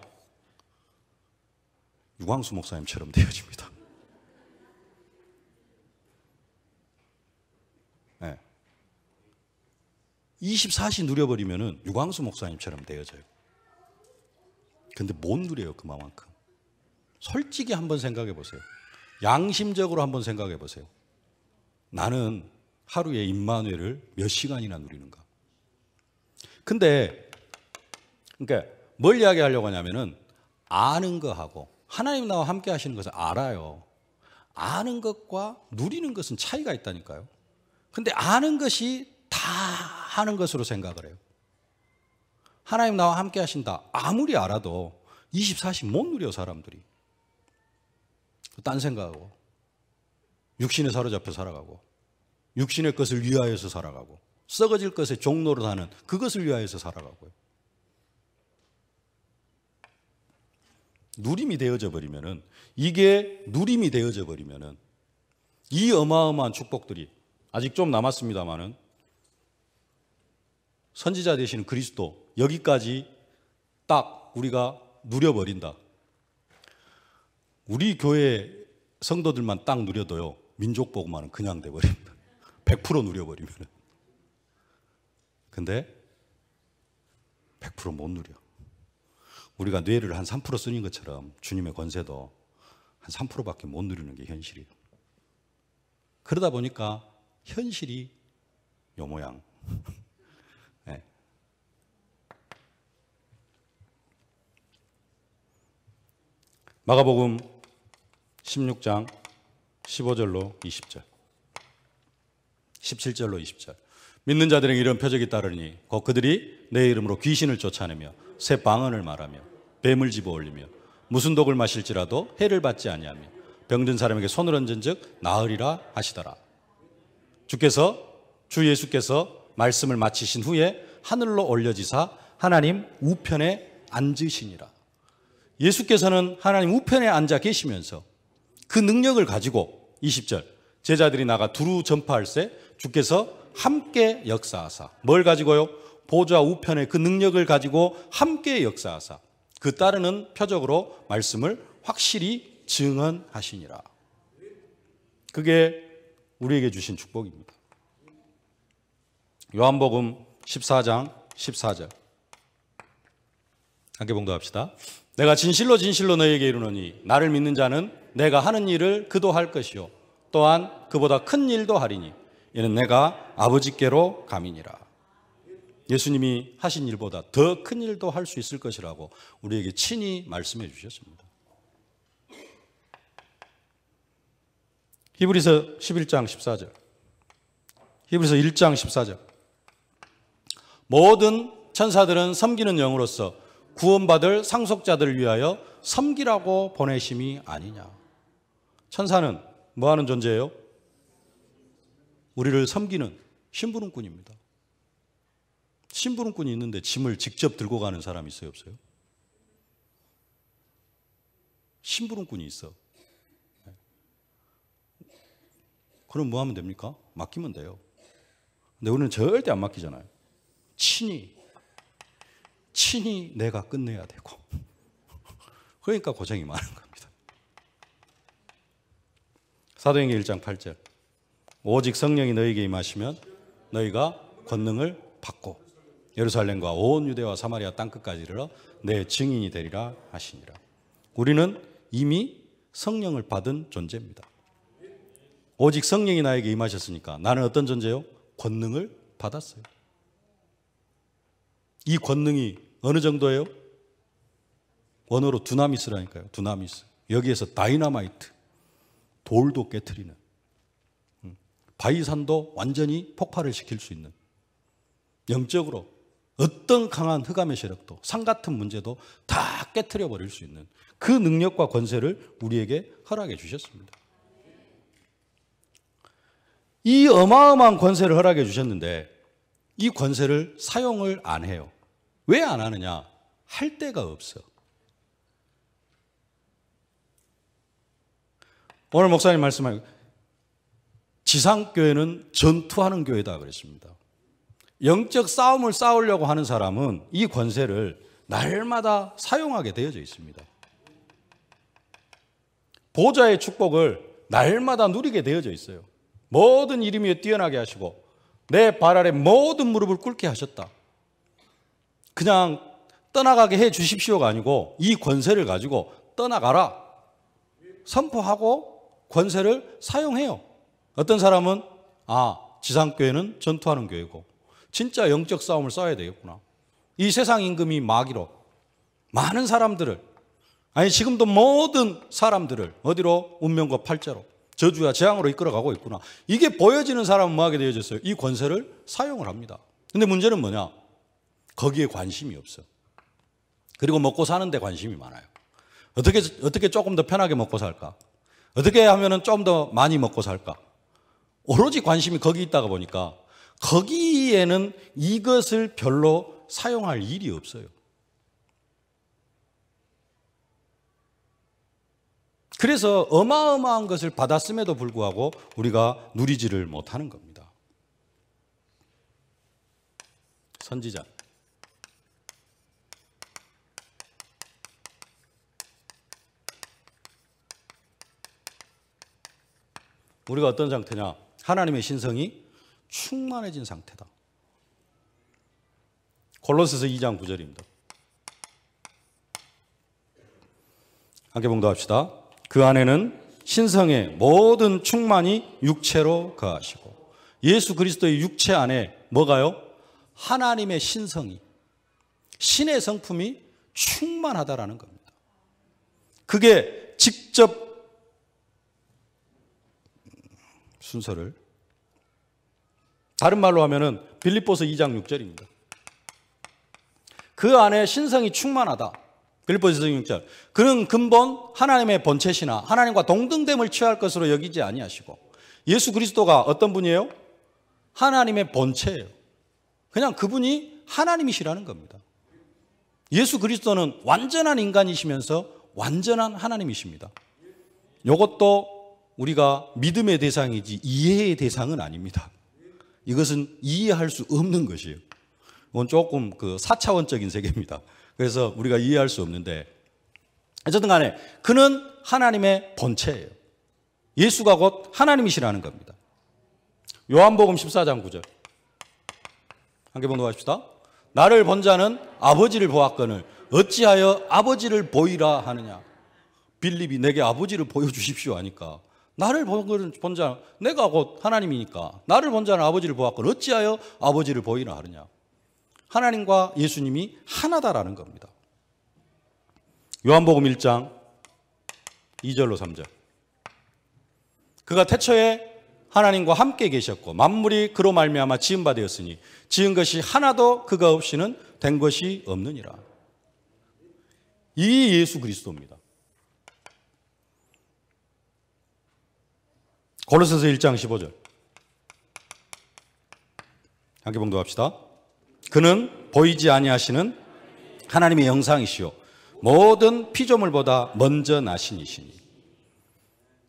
유광수 목사님처럼 되어집니다. 네. 24시 누려버리면은 유광수 목사님처럼 되어져요. 근데 못 누려요, 그만큼. 솔직히 한번 생각해 보세요. 양심적으로 한번 생각해 보세요. 나는 하루에 임마누엘을 몇 시간이나 누리는가? 근데 그러니까 뭘 이야기하려고 하냐면은 아는 거하고 하나님 나와 함께 하시는 것을 알아요. 아는 것과 누리는 것은 차이가 있다니까요. 근데 아는 것이 다 하는 것으로 생각을 해요. 하나님 나와 함께 하신다. 아무리 알아도 24시 못 누려 사람들이. 딴 생각하고 육신에 사로잡혀 살아가고 육신의 것을 위하여서 살아가고 썩어질 것에 종로를 하는 그것을 위하여서 살아가고요. 누림이 되어져 버리면은 이게 누림이 되어져 버리면은 이 어마어마한 축복들이 아직 좀 남았습니다만은 선지자 되시는 그리스도 여기까지 딱 우리가 누려버린다. 우리 교회 성도들만 딱 누려도요 민족 복음화는 그냥 돼버립니다. 100% 누려버리면. 근데 100% 못 누려. 우리가 뇌를 한 3% 쓰는 것처럼 주님의 권세도 한 3%밖에 못 누리는 게 현실이에요. 그러다 보니까 현실이 요 모양. 네. 마가복음 16장 15절로 20절 17절로 20절 믿는 자들에게 이런 표적이 따르니 곧 그들이 내 이름으로 귀신을 쫓아내며 새 방언을 말하며 뱀을 집어올리며 무슨 독을 마실지라도 해를 받지 아니하며 병든 사람에게 손을 얹은즉 나으리라 하시더라. 주 예수께서 말씀을 마치신 후에 하늘로 올려지사 하나님 우편에 앉으시니라. 예수께서는 하나님 우편에 앉아 계시면서 그 능력을 가지고 20절 제자들이 나가 두루 전파할세 주께서 함께 역사하사 뭘 가지고요? 보좌 우편의 그 능력을 가지고 함께 역사하사 그 따르는 표적으로 말씀을 확실히 증언하시니라. 그게 우리에게 주신 축복입니다. 요한복음 14장 14절 함께 봉독합시다. 내가 진실로 진실로 너희에게 이르노니 나를 믿는 자는 내가 하는 일을 그도 할 것이요 또한 그보다 큰 일도 하리니 이는 내가 아버지께로 감이니라. 예수님이 하신 일보다 더 큰 일도 할 수 있을 것이라고 우리에게 친히 말씀해 주셨습니다. 히브리서 11장 14절 히브리서 1장 14절 모든 천사들은 섬기는 영으로서 구원받을 상속자들을 위하여 섬기라고 보내심이 아니냐. 천사는 뭐하는 존재예요? 우리를 섬기는 심부름꾼입니다. 심부름꾼이 있는데 짐을 직접 들고 가는 사람이 있어요, 없어요? 심부름꾼이 있어. 그럼 뭐 하면 됩니까? 맡기면 돼요. 근데 우리는 절대 안 맡기잖아요. 친히 내가 끝내야 되고 그러니까 고생이 많은 겁니다. 사도행전 1장 8절 오직 성령이 너희에게 임하시면 너희가 권능을 받고 예루살렘과 온 유대와 사마리아 땅끝까지 이르러 내 증인이 되리라 하시니라. 우리는 이미 성령을 받은 존재입니다. 오직 성령이 나에게 임하셨으니까 나는 어떤 존재요? 권능을 받았어요. 이 권능이 어느 정도예요? 원어로 두나미스라니까요. 두나미스. 여기에서 다이너마이트, 돌도 깨트리는, 바위산도 완전히 폭발을 시킬 수 있는, 영적으로 어떤 강한 흑암의 세력도 산 같은 문제도 다 깨트려 버릴 수 있는 그 능력과 권세를 우리에게 허락해 주셨습니다. 이 어마어마한 권세를 허락해 주셨는데 이 권세를 사용을 안 해요. 왜 안 하느냐? 할 데가 없어. 오늘 목사님 말씀하신 지상교회는 전투하는 교회다 그랬습니다. 영적 싸움을 싸우려고 하는 사람은 이 권세를 날마다 사용하게 되어져 있습니다. 보좌의 축복을 날마다 누리게 되어져 있어요. 모든 이름 위에 뛰어나게 하시고 내 발 아래 모든 무릎을 꿇게 하셨다. 그냥 떠나가게 해 주십시오가 아니고 이 권세를 가지고 떠나가라 선포하고 권세를 사용해요. 어떤 사람은 지상교회는 전투하는 교회고 진짜 영적 싸움을 싸워야 되겠구나. 이 세상 임금이 마귀로 많은 사람들을, 아니 지금도 모든 사람들을 어디로? 운명과 팔자로, 저주와 재앙으로 이끌어가고 있구나. 이게 보여지는 사람은 뭐 하게 되어졌어요? 이 권세를 사용을 합니다. 근데 문제는 뭐냐? 거기에 관심이 없어. 그리고 먹고 사는 데 관심이 많아요. 어떻게 조금 더 편하게 먹고 살까? 어떻게 하면은 좀 더 많이 먹고 살까? 오로지 관심이 거기 있다가 보니까 거기에는 이것을 별로 사용할 일이 없어요. 그래서 어마어마한 것을 받았음에도 불구하고 우리가 누리지를 못하는 겁니다. 선지자. 우리가 어떤 상태냐? 하나님의 신성이 충만해진 상태다. 골로새서 2장 9절입니다. 함께 봉독합시다. 그 안에는 신성의 모든 충만이 육체로 거하시고, 예수 그리스도의 육체 안에 뭐가요? 하나님의 신성이, 신의 성품이 충만하다라는 겁니다. 그게 직접 순서를 다른 말로 하면은 빌립보서 2장 6절입니다. 그 안에 신성이 충만하다. 빌립보서 2장 6절. 그는 근본 하나님의 본체시나 하나님과 동등됨을 취할 것으로 여기지 아니하시고, 예수 그리스도가 어떤 분이에요? 하나님의 본체예요. 그냥 그분이 하나님이시라는 겁니다. 예수 그리스도는 완전한 인간이시면서 완전한 하나님이십니다. 이것도 우리가 믿음의 대상이지 이해의 대상은 아닙니다. 이것은 이해할 수 없는 것이에요. 이건 조금 그 4차원적인 세계입니다. 그래서 우리가 이해할 수 없는데, 어쨌든 간에 그는 하나님의 본체예요. 예수가 곧 하나님이시라는 겁니다. 요한복음 14장 9절 함께 봉독합시다. 나를 본 자는 아버지를 보았거늘 어찌하여 아버지를 보이라 하느냐. 빌립이 내게 아버지를 보여주십시오 하니까, 나를 본 자, 내가 곧 하나님이니까 나를 본 자는 아버지를 보았거늘 어찌하여 아버지를 보이라 하느냐. 하나님과 예수님이 하나다라는 겁니다. 요한복음 1장 2절로 3절. 그가 태초에 하나님과 함께 계셨고 만물이 그로 말미암아 지은 바 되었으니 지은 것이 하나도 그가 없이는 된 것이 없느니라. 이 예수 그리스도입니다. 골로새서 1장 15절 함께 봉독합시다. 그는 보이지 아니하시는 하나님의 형상이시요 모든 피조물보다 먼저 나신 이시니.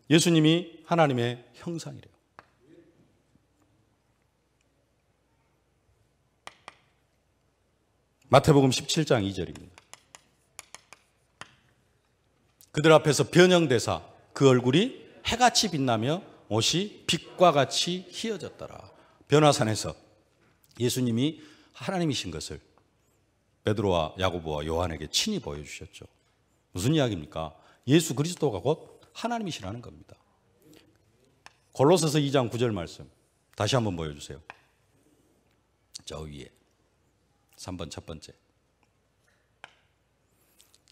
예수님이 하나님의 형상이래요. 마태복음 17장 2절입니다. 그들 앞에서 변형되사 그 얼굴이 해같이 빛나며 옷이 빛과 같이 희어졌더라. 변화산에서 예수님이 하나님이신 것을 베드로와 야고보와 요한에게 친히 보여주셨죠. 무슨 이야기입니까? 예수 그리스도가 곧 하나님이시라는 겁니다. 골로새서 2장 9절 말씀 다시 한번 보여주세요. 저 위에 3번 첫 번째.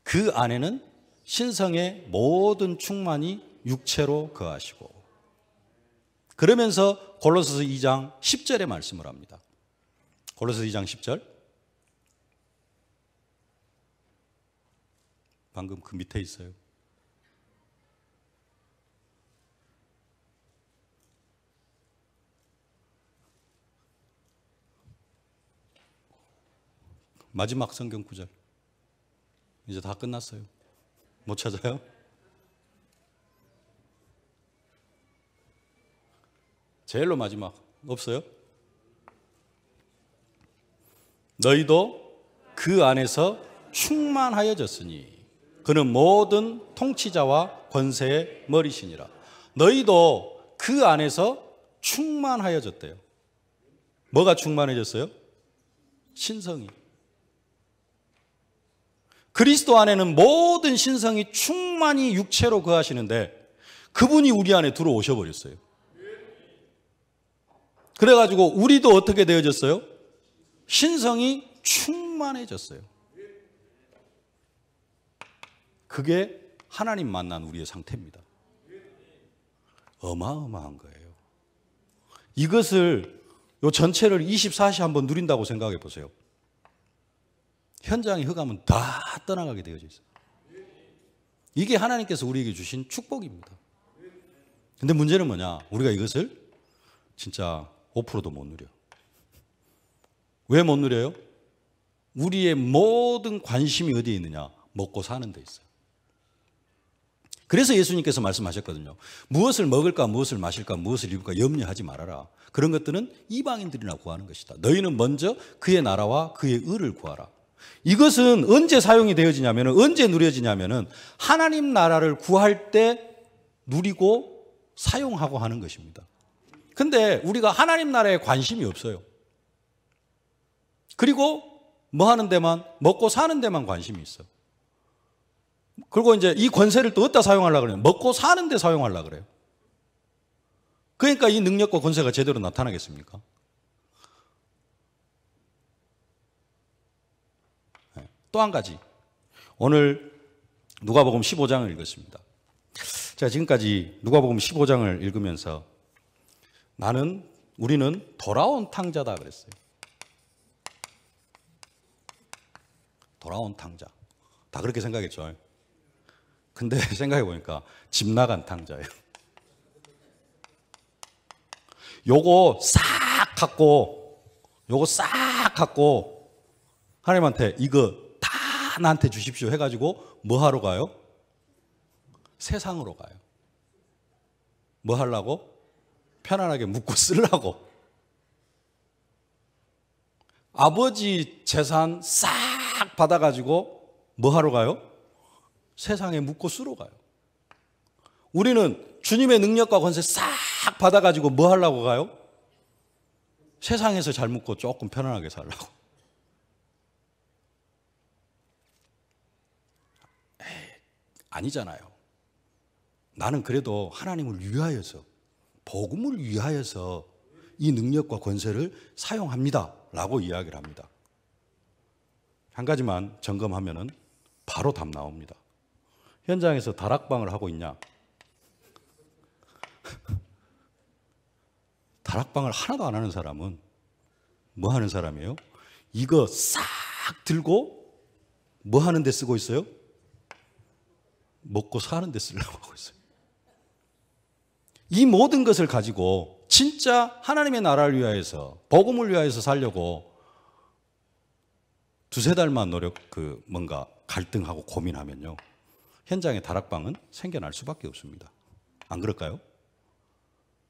그 안에는 신성의 모든 충만이 육체로 거하시고. 그러면서 골로새서 2장 10절의 말씀을 합니다. 골로새서 2장 10절. 방금 그 밑에 있어요. 마지막 성경 구절. 이제 다 끝났어요. 못 찾아요? 제일로 마지막. 없어요? 너희도 그 안에서 충만하여졌으니 그는 모든 통치자와 권세의 머리시니라. 너희도 그 안에서 충만하여졌대요. 뭐가 충만해졌어요? 신성이. 그리스도 안에는 모든 신성이 충만히 육체로 거하시는데 그분이 우리 안에 들어오셔 버렸어요. 그래가지고 우리도 어떻게 되어졌어요? 신성이 충만해졌어요. 그게 하나님 만난 우리의 상태입니다. 어마어마한 거예요. 이것을 요 전체를 24시 한번 누린다고 생각해 보세요. 현장에 흑암은 다 떠나가게 되어져 있어요. 이게 하나님께서 우리에게 주신 축복입니다. 근데 문제는 뭐냐? 우리가 이것을 진짜 5%도 못 누려. 왜 못 누려요? 우리의 모든 관심이 어디에 있느냐? 먹고 사는 데 있어요. 그래서 예수님께서 말씀하셨거든요. 무엇을 먹을까, 무엇을 마실까, 무엇을 입을까 염려하지 말아라. 그런 것들은 이방인들이나 구하는 것이다. 너희는 먼저 그의 나라와 그의 의를 구하라. 이것은 언제 사용이 되어지냐면, 언제 누려지냐면 하나님 나라를 구할 때 누리고 사용하고 하는 것입니다. 근데 우리가 하나님 나라에 관심이 없어요. 그리고 뭐 하는 데만, 먹고 사는 데만 관심이 있어. 그리고 이제 이 권세를 또 어디다 사용하려고 그래요? 먹고 사는 데 사용하려고 그래요. 그러니까 이 능력과 권세가 제대로 나타나겠습니까? 또 한 가지. 오늘 누가복음 15장을 읽었습니다. 제가 지금까지 누가복음 15장을 읽으면서 우리는 돌아온 탕자다 그랬어요. 돌아온 탕자. 다 그렇게 생각했죠. 근데 생각해 보니까 집 나간 탕자예요. 요거 싹 갖고 하나님한테 이거 다 나한테 주십시오 해가지고 뭐 하러 가요? 세상으로 가요. 뭐 하려고? 편안하게 묵고 쓰려고. 아버지 재산 싹 받아가지고 뭐 하러 가요? 세상에 묵고 쓰러 가요. 우리는 주님의 능력과 권세 싹 받아가지고 뭐 하려고 가요? 세상에서 잘 묵고 조금 편안하게 살라고. 아니잖아요. 나는 그래도 하나님을 위하여서, 복음을 위하여서 이 능력과 권세를 사용합니다 라고 이야기를 합니다. 한 가지만 점검하면은 바로 답 나옵니다. 현장에서 다락방을 하고 있냐? 다락방을 하나도 안 하는 사람은 뭐 하는 사람이에요? 이거 싹 들고 뭐 하는 데 쓰고 있어요? 먹고 사는 데 쓰려고 하고 있어요. 이 모든 것을 가지고 진짜 하나님의 나라를 위하여서, 복음을 위하여서 살려고 두세 달만 뭔가 갈등하고 고민하면요, 현장에 다락방은 생겨날 수밖에 없습니다. 안 그럴까요?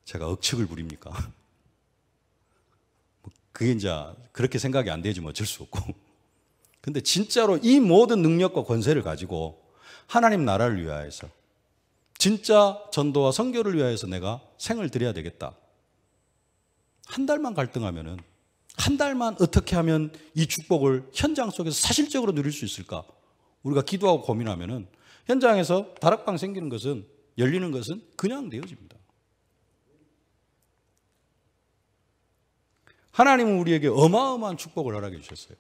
제가 억측을 부립니까? 그게 이제 그렇게 생각이 안 되지 뭐 어쩔 수 없고. 근데 진짜로 이 모든 능력과 권세를 가지고 하나님 나라를 위하여서, 진짜 전도와 선교를 위하여서 내가 생을 들여야 되겠다. 한 달만 갈등하면은, 한 달만 어떻게 하면 이 축복을 현장 속에서 사실적으로 누릴 수 있을까? 우리가 기도하고 고민하면은 현장에서 다락방 생기는 것은, 열리는 것은 그냥 되어집니다. 하나님은 우리에게 어마어마한 축복을 허락해 주셨어요.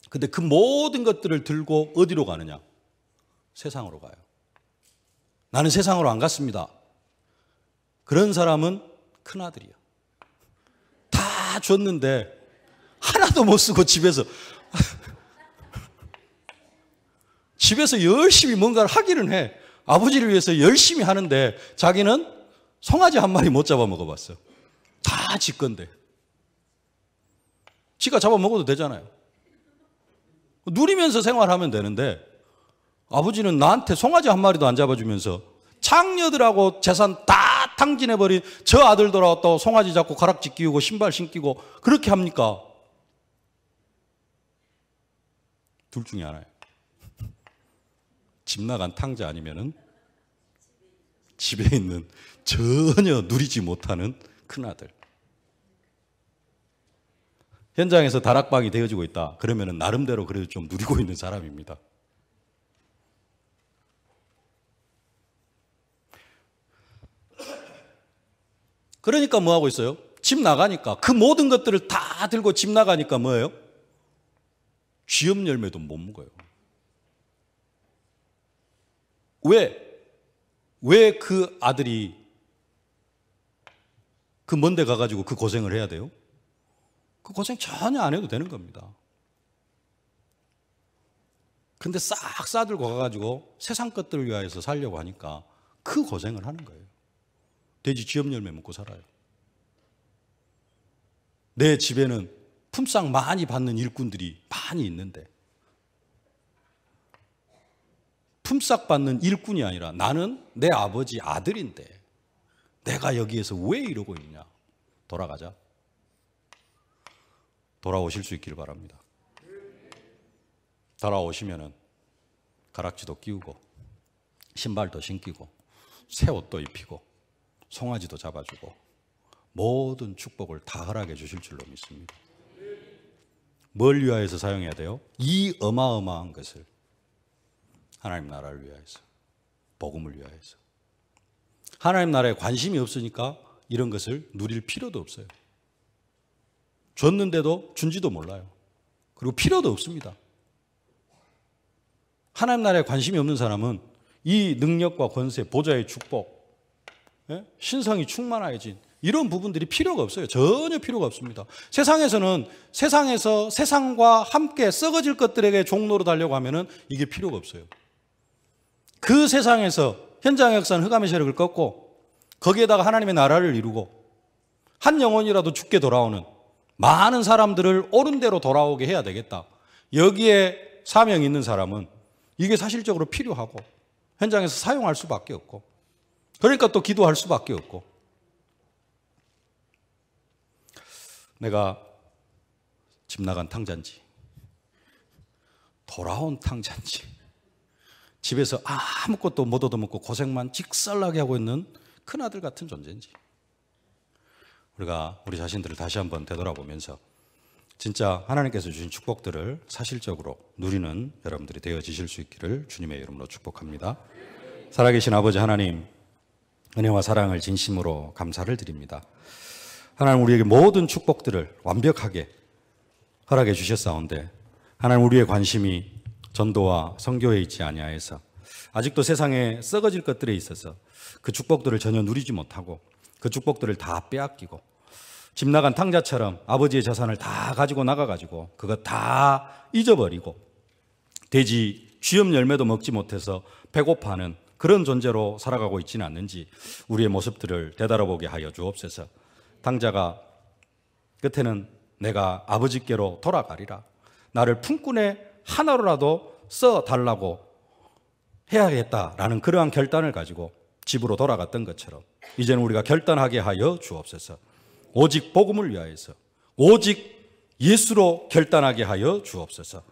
근데 그 모든 것들을 들고 어디로 가느냐? 세상으로 가요. 나는 세상으로 안 갔습니다. 그런 사람은 큰아들이야. 다 줬는데 하나도 못 쓰고 집에서 열심히 뭔가를 하기는 해. 아버지를 위해서 열심히 하는데 자기는 송아지 한 마리 못 잡아 먹어봤어. 다 지 건데. 지가 잡아 먹어도 되잖아요. 누리면서 생활하면 되는데 아버지는 나한테 송아지 한 마리도 안 잡아주면서 장녀들하고 재산 다 탕진해버린 저 아들들하고 또 송아지 잡고 가락지 끼우고 신발 신기고 그렇게 합니까? 둘 중에 하나예요. 집 나간 탕자 아니면은 집에 있는 전혀 누리지 못하는 큰아들. 현장에서 다락방이 되어지고 있다. 그러면은 나름대로 그래도 좀 누리고 있는 사람입니다. 그러니까 뭐 하고 있어요? 집 나가니까 그 모든 것들을 다 들고 집 나가니까 뭐예요? 쥐업 열매도 못 먹어요. 왜 그 아들이 그 먼 데 가가지고 그 고생을 해야 돼요? 그 고생 전혀 안 해도 되는 겁니다. 근데 싹 싸들고 가가지고 세상 것들을 위하여서 살려고 하니까 그 고생을 하는 거예요. 돼지 쥐업 열매 먹고 살아요. 내 집에는 품삯 많이 받는 일꾼들이 많이 있는데 품삯 받는 일꾼이 아니라 나는 내 아버지 아들인데 내가 여기에서 왜 이러고 있냐. 돌아가자. 돌아오실 수 있기를 바랍니다. 돌아오시면은 가락지도 끼우고 신발도 신기고 새 옷도 입히고 송아지도 잡아주고 모든 축복을 다 허락해 주실 줄로 믿습니다. 뭘 위하여서 사용해야 돼요? 이 어마어마한 것을 하나님 나라를 위하여서, 복음을 위하여서. 하나님 나라에 관심이 없으니까 이런 것을 누릴 필요도 없어요. 줬는데도 준지도 몰라요. 그리고 필요도 없습니다. 하나님 나라에 관심이 없는 사람은 이 능력과 권세, 보좌의 축복, 신성이 충만하여진 이런 부분들이 필요가 없어요. 전혀 필요가 없습니다. 세상에서 세상과 함께 썩어질 것들에게 종로로 달려고 하면은 이게 필요가 없어요. 그 세상에서 현장의 역사는 흑암의 세력을 꺾고 거기에다가 하나님의 나라를 이루고 한 영혼이라도 죽게 돌아오는 많은 사람들을 옳은 대로 돌아오게 해야 되겠다. 여기에 사명이 있는 사람은 이게 사실적으로 필요하고 현장에서 사용할 수밖에 없고 그러니까 또 기도할 수밖에 없고 내가 집 나간 탕자인지 돌아온 탕자인지 집에서 아무것도 못 얻어먹고 고생만 직살나게 하고 있는 큰아들 같은 존재인지 우리가 우리 자신들을 다시 한번 되돌아보면서 진짜 하나님께서 주신 축복들을 사실적으로 누리는 여러분들이 되어지실 수 있기를 주님의 이름으로 축복합니다. 살아계신 아버지 하나님, 은혜와 사랑을 진심으로 감사를 드립니다. 하나님 우리에게 모든 축복들을 완벽하게 허락해 주셨사온데 하나님 우리의 관심이 전도와 선교에 있지 아니하여서 아직도 세상에 썩어질 것들에 있어서 그 축복들을 전혀 누리지 못하고 그 축복들을 다 빼앗기고 집 나간 탕자처럼 아버지의 자산을 다 가지고 나가가지고 그거 다 잊어버리고 돼지 쥐업 열매도 먹지 못해서 배고파하는 그런 존재로 살아가고 있지는 않는지 우리의 모습들을 되돌아보게 하여 주옵소서. 탕자가 끝에는 내가 아버지께로 돌아가리라. 나를 품꾼의 하나로라도 써달라고 해야겠다라는 그러한 결단을 가지고 집으로 돌아갔던 것처럼 이제는 우리가 결단하게 하여 주옵소서. 오직 복음을 위하여서 오직 예수로 결단하게 하여 주옵소서.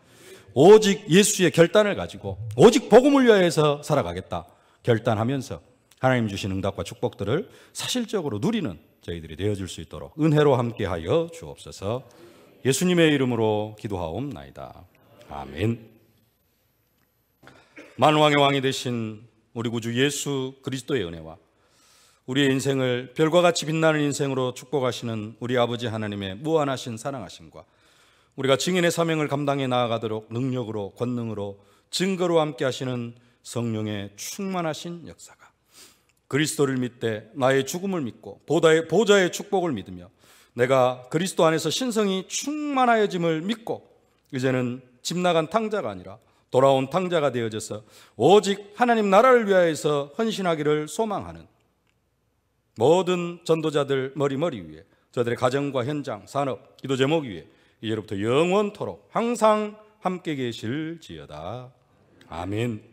오직 예수의 결단을 가지고 오직 복음을 위하여서 살아가겠다 결단하면서 하나님 주신 응답과 축복들을 사실적으로 누리는 저희들이 되어줄 수 있도록 은혜로 함께하여 주옵소서. 예수님의 이름으로 기도하옵나이다. 아멘. 만왕의 왕이 되신 우리 구주 예수 그리스도의 은혜와 우리의 인생을 별과 같이 빛나는 인생으로 축복하시는 우리 아버지 하나님의 무한하신 사랑하심과 우리가 증인의 사명을 감당해 나아가도록 능력으로 권능으로 증거로 함께 하시는 성령의 충만하신 역사가 그리스도를 믿되 나의 죽음을 믿고 보좌의 축복을 믿으며 내가 그리스도 안에서 신성이 충만하여짐을 믿고 이제는 집 나간 탕자가 아니라 돌아온 탕자가 되어져서 오직 하나님 나라를 위하여서 헌신하기를 소망하는 모든 전도자들 머리 위에 저들의 가정과 현장, 산업, 기도 제목 위에 이제로부터 영원토록 항상 함께 계실지어다. 아멘.